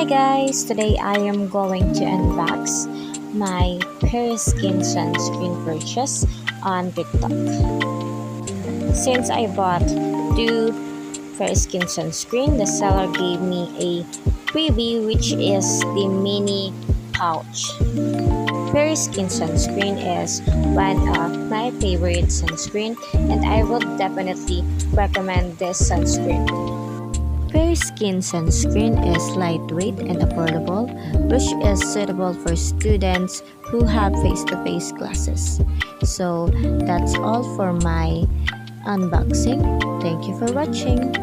Hi guys, today I am going to unbox my Skin sunscreen purchase on TikTok. Since I bought two Skin sunscreen, the seller gave me a freebie, which is the mini pouch. Skin sunscreen is one of my favorite sunscreen, and I would definitely recommend this sunscreen. Skin sunscreen is lightweight and affordable, which is suitable for students who have face-to-face classes. So that's all for my unboxing. Thank you for watching.